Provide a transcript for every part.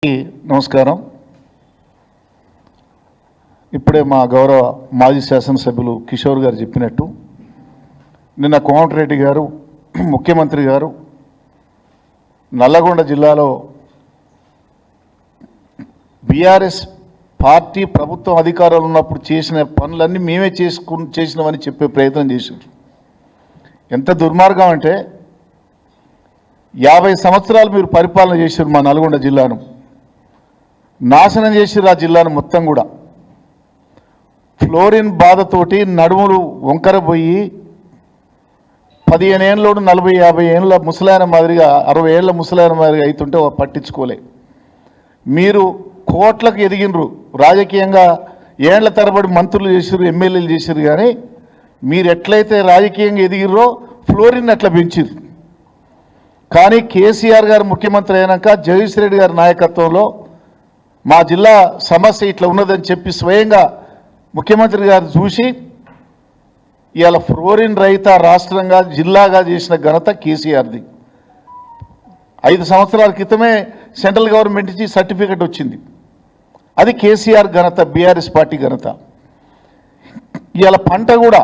నమస్కారం. ఇప్పుడే మా గౌరవ మాజీ శాసనసభ్యులు కిషోర్ గారు చెప్పినట్టు నిన్న కోమటిరెడ్డి గారు ముఖ్యమంత్రి గారు నల్లగొండ జిల్లాలో బీఆర్ఎస్ పార్టీ ప్రభుత్వం అధికారంలో ఉన్నప్పుడు చేసిన పనులన్నీ మేమే చేసినామని చెప్పే ప్రయత్నం చేశారు. ఎంత దుర్మార్గం అంటే 50 సంవత్సరాలు మీరు పరిపాలన చేశారు. మా నల్గొండ జిల్లాను నాశనం చేసిరు. ఆ జిల్లాను మొత్తం కూడా ఫ్లోరిన్ బాధతోటి నడుములు వంకర పోయి 15 ఏళ్ళలోడు 40-50 ఏళ్ళ ముసలాయన మాదిరిగా 60 ఏళ్ళ ముసలాయన మాదిరిగా అవుతుంటే పట్టించుకోలే. మీరు కోట్లకు ఎదిగినరు, రాజకీయంగా ఏళ్ల తరబడి మంత్రులు చేసిరు, ఎమ్మెల్యేలు చేసిరు. కానీ మీరు ఎట్లయితే రాజకీయంగా ఎదిగిరో ఫ్లోరిన్ అట్లా పెంచిరు. కానీ కేసీఆర్ గారు ముఖ్యమంత్రి అయినాక జగదీష్ రెడ్డి గారి నాయకత్వంలో మా జిల్లా సమస్య ఇట్లా ఉన్నదని చెప్పి స్వయంగా ముఖ్యమంత్రి గారు చూసి ఇవాళ ఫ్లోరిన్ రహిత రాష్ట్రంగా జిల్లాగా చేసిన ఘనత కేసీఆర్ది. 5 సంవత్సరాల క్రితమే సెంట్రల్ గవర్నమెంట్ నుంచి సర్టిఫికెట్ వచ్చింది. అది కేసీఆర్ ఘనత, బీఆర్ఎస్ పార్టీ ఘనత. ఇవాళ పంట కూడా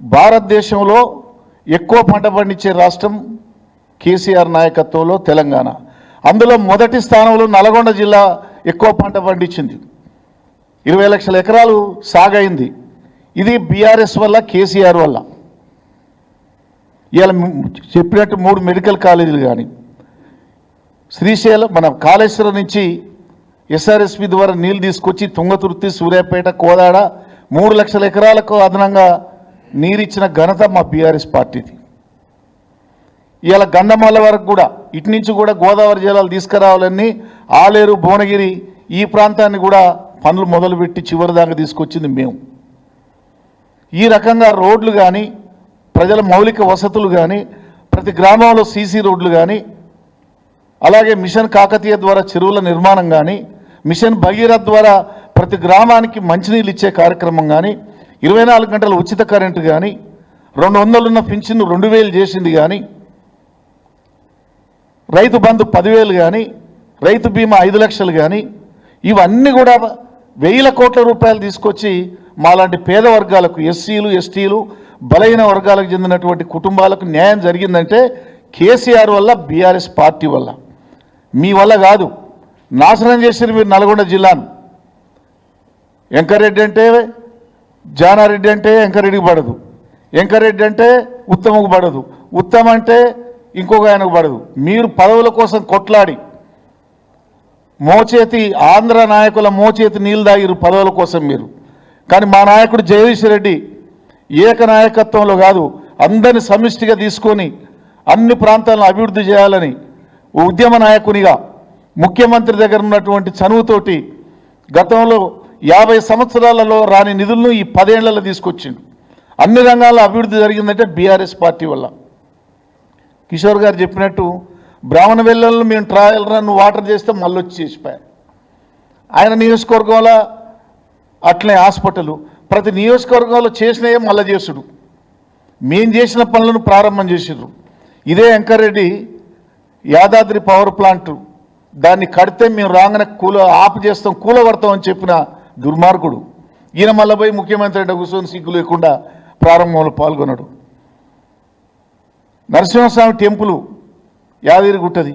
భారతదేశంలో ఎక్కువ పంట పండించే రాష్ట్రం కేసీఆర్ నాయకత్వంలో తెలంగాణ. అందులో మొదటి స్థానంలో నల్గొండ జిల్లా ఎక్కువ పంట పండించింది. 20 లక్షల ఎకరాలు సాగైంది. ఇది బీఆర్ఎస్ వల్ల, కేసీఆర్ వల్ల. ఇవాళ చెప్పినట్టు 3 మెడికల్ కాలేజీలు కానీ, శ్రీశైలం మన కాళేశ్వరం నుంచి ఎస్ఆర్ఎస్పి ద్వారా నీళ్ళు తీసుకొచ్చి తుంగతుర్తి, సూర్యాపేట, కోదాడ 3 లక్షల ఎకరాలకు అదనంగా నీరిచ్చిన ఘనత మా బీఆర్ఎస్ పార్టీది. ఇవాళ గండమల్ల వరకు కూడా ఇటు నుంచి కూడా గోదావరి జలాలు తీసుకురావాలని ఆలేరు, భువనగిరి ఈ ప్రాంతాన్ని కూడా పనులు మొదలుపెట్టి చివరి దాకా తీసుకొచ్చింది మేము. ఈ రకంగా రోడ్లు కానీ, ప్రజల మౌలిక వసతులు కానీ, ప్రతి గ్రామంలో సీసీ రోడ్లు కానీ, అలాగే మిషన్ కాకతీయ ద్వారా చెరువుల నిర్మాణం కానీ, మిషన్ భగీరథ ద్వారా ప్రతి గ్రామానికి మంచినీళ్ళు ఇచ్చే కార్యక్రమం కానీ, 24 గంటల ఉచిత కరెంటు కానీ, 200 ఉన్న పింఛన్ను 2000 చేసింది కానీ, రైతు బంధు 10,000 కానీ, రైతు బీమా 5 లక్షలు కానీ, ఇవన్నీ కూడా 1000 కోట్ల రూపాయలు తీసుకొచ్చి మాలాంటి పేద వర్గాలకు, ఎస్సీలు, ఎస్టీలు, బలహీన వర్గాలకు చెందినటువంటి కుటుంబాలకు న్యాయం జరిగిందంటే కేసీఆర్ వల్ల, బీఆర్ఎస్ పార్టీ వల్ల. మీ వల్ల కాదు. నాశనం చేశారు మీరు నల్గొండ జిల్లాను. వెంకరెడ్డి అంటే జానారెడ్డి అంటే వెంకరెడ్డికి పడదు, వెంకరెడ్డి అంటే ఉత్తమకు పడదు, ఉత్తమ అంటే ఇంకొక ఆయనకు పడదు. మీరు పదవుల కోసం కొట్లాడి మోచేతి ఆంధ్ర నాయకుల మోచేతి నీళ్ళు దాగిరు పదవుల కోసం మీరు. కానీ మా నాయకుడు జగదీష్ రెడ్డి ఏక నాయకత్వంలో కాదు, అందరిని సమిష్టిగా తీసుకొని అన్ని ప్రాంతాలను అభివృద్ధి చేయాలని ఉద్యమ నాయకునిగా ముఖ్యమంత్రి దగ్గర ఉన్నటువంటి చనువుతోటి గతంలో 50 సంవత్సరాలలో రాని నిధులను ఈ 10 ఏళ్లలో తీసుకొచ్చిండు. అన్ని రంగాల్లో అభివృద్ధి జరిగిందంటే బీఆర్ఎస్ పార్టీ వల్ల. కిషోర్ గారు చెప్పినట్టు బ్రాహ్మణ వెల్లల్లో మేము ట్రయల్ రన్ వాటర్ చేస్తే మళ్ళీ వచ్చి చేసిపోయారు. ఆయన నియోజకవర్గంలో అట్లే హాస్పిటల్, ప్రతి నియోజకవర్గంలో చేసినవే మళ్ళీ చేసుడు. మేము చేసిన పనులను ప్రారంభం చేసిర్రు. ఇదే వెంకరెడ్డి యాదాద్రి పవర్ ప్లాంట్ దాన్ని కడితే మేము రాగానే ఆపు చేస్తాం, కూలబడతాం అని చెప్పిన దుర్మార్గుడు ఈయన మళ్ళీ పోయి ముఖ్యమంత్రి అంటే కూర్చొని సిగ్గు లేకుండా ప్రారంభంలో పాల్గొన్నాడు. నరసింహస్వామి టెంపుల్ యాదగిరిగుట్టది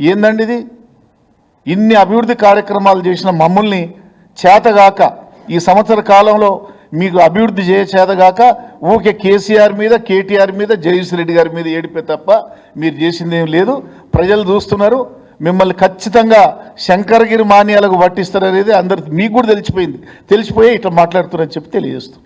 ఏందండి ఇది? ఇన్ని అభివృద్ధి కార్యక్రమాలు చేసిన మమ్మల్ని చేతగాక ఈ సంవత్సర కాలంలో మీకు అభివృద్ధి చేతగాక ఊకే కేసీఆర్ మీద, కేటీఆర్ మీద, జగదీష్ రెడ్డి గారి మీద ఏడిపే తప్ప మీరు చేసిందేం లేదు. ప్రజలు చూస్తున్నారు. మిమ్మల్ని ఖచ్చితంగా శంకరగిరి మాన్యాలకు పట్టిస్తారనేది అందరికి మీకు కూడా తెలిసిపోయింది. తెలిసిపోయి ఇట్లా మాట్లాడుతున్నారని చెప్పి తెలియజేస్తూ